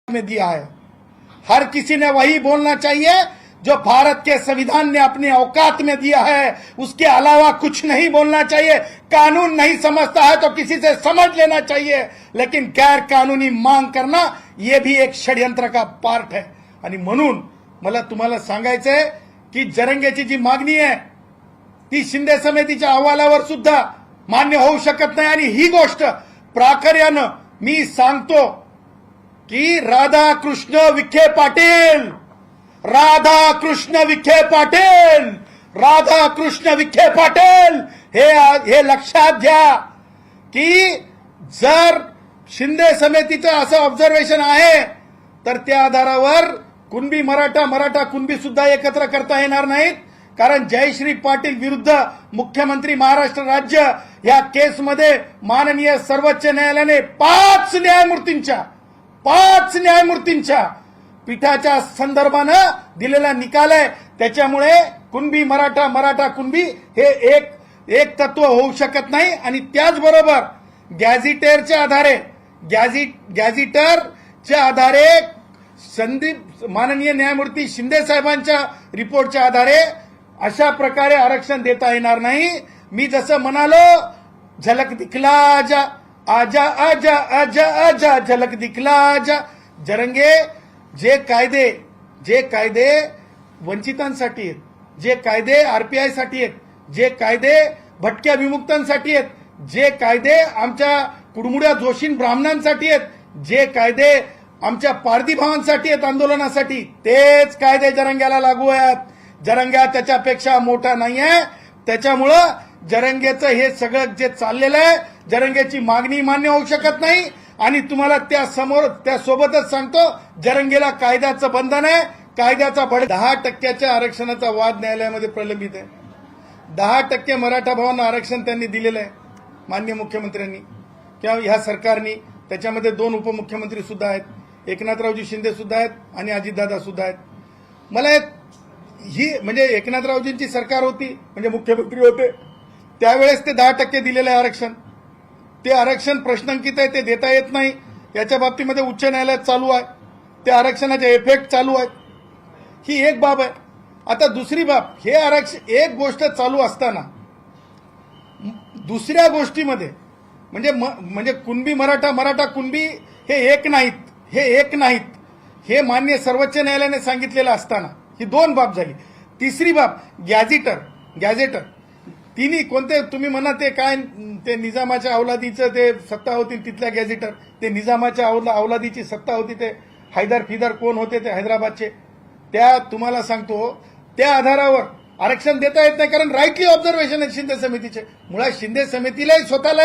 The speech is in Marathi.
में दिया है। हर किसी ने वही बोलना चाहिए जो भारत के संविधान ने अपने औकात में दिया है, उसके अलावा कुछ नहीं बोलना चाहिए। कानून नहीं समझता है तो किसी से समझ लेना चाहिए, लेकिन गैर कानूनी मांग करना यह भी एक षड्यंत्र का पार्ट है। आणि म्हणून मला तुम्हाला सांगायचंय की जरंगेची जी मागणी आहे ती शिंदे समितीच्या अहवालावर सुद्धा मान्य होऊ शकत नाही। आणि ही गोष्ट प्राकर्यानं मी सांगतो की राधाकृष्ण विखे पाटील, राधाकृष्ण विखे पाटील, राधाकृष्ण विखे पाटील हे लक्षात घ्या की जर शिंदे समितीचं असं ऑब्झर्वेशन आहे तर त्या आधारावर कुणबी मराठा, मराठा कुणबी सुद्धा एकत्र करता येणार नाहीत। कारण जयश्री पाटील विरुद्ध मुख्यमंत्री महाराष्ट्र राज्य या केसमध्ये माननीय सर्वोच्च न्यायालयाने पाच न्यायमूर्तींच्या पीठाच्या संदर्भानं दिलेला निकाल आहे। त्याच्यामुळे कुणबी मराठा, मराठा कुणबी हे एक तत्व होऊ शकत नाही। आणि त्याचबरोबर गॅझिटरच्या आधारे संदीप माननीय न्यायमूर्ती शिंदे साहेबांच्या रिपोर्टच्या आधारे अशा प्रकारे आरक्षण देता येणार नाही। मी जसं म्हणालो झलक दिखला आजा आजा आजा आजा आजा झलक दिखला आजा। जरंगे जे कायदे वंचितांसाठी आहेत, जे कायदे आरपीआय साठी आहेत, जे कायदे भटक्या विमुक्तांसाठी आहेत, जे कायदे आमच्या कुडमुड्या जोशीन ब्राह्मणांसाठी आहेत, जे कायदे आमच्या पारधी भावांसाठी आहेत आंदोलनासाठी, तेच कायदे जरंग्याला लागू आहेत। जरंग्या त्याच्यापेक्षा मोठा नाहीये। त्याच्यामुळं जरंगेचं हे सगळं जे चाललेलं आहे, जरंगेची मागणी मान्य होऊ शकत नाही। आणि तुम्हाला त्यासोबतच सांगतो जरंगेला कायद्याचं बंधन आहे, कायद्याचा 10% आरक्षणाचा वाद न्यायालयामध्ये प्रलंबित आहे। 10% मराठा भावांना आरक्षण त्यांनी दिलेलं आहे माननीय मुख्यमंत्र्यांनी किंवा ह्या सरकारनी। त्याच्यामध्ये 2 उपमुख्यमंत्री सुद्धा आहेत, एकनाथरावजी शिंदे सुद्धा आहेत आणि अजितदादा सुद्धा आहेत। मला ही म्हणजे एकनाथरावजींची सरकार होती, म्हणजे मुख्यमंत्री होते त्यावेळेस ते 10% दिलेलं आहे आरक्षण। ते आरक्षण प्रश्नांकित आहे, ते देता येत नाही। याच्या बाबतीमध्ये उच्च न्यायालयात चालू आहे, ते आरक्षणाचे इफेक्ट चालू आहेत। ही एक बाब आहे। आता दुसरी बाब, हे आरक्षण एक गोष्ट चालू असताना दुसऱ्या गोष्टीमध्ये म्हणजे कुणबी मराठा, मराठा कुणबी हे एक नाहीत हे मान्य सर्वोच्च न्यायालयाने सांगितलेलं असताना ही 2 बाब झाली। तिसरी बाब गॅझेटर तिन्ही कोणते तुम्ही म्हणा ते निजामाच्या अवलादीचं ते सत्ता होती, तिथल्या गॅझेटर ते निजामाच्या अवलादीची सत्ता होती, ते हैदर फिदर कोण होते ते हैदराबादचे, त्या तुम्हाला सांगतो त्या आधारावर आरक्षण देता येत नाही। कारण राईटली ऑब्झर्वेशन आहे शिंदे समितीचे। मुळात शिंदे समितीलाही स्वतःला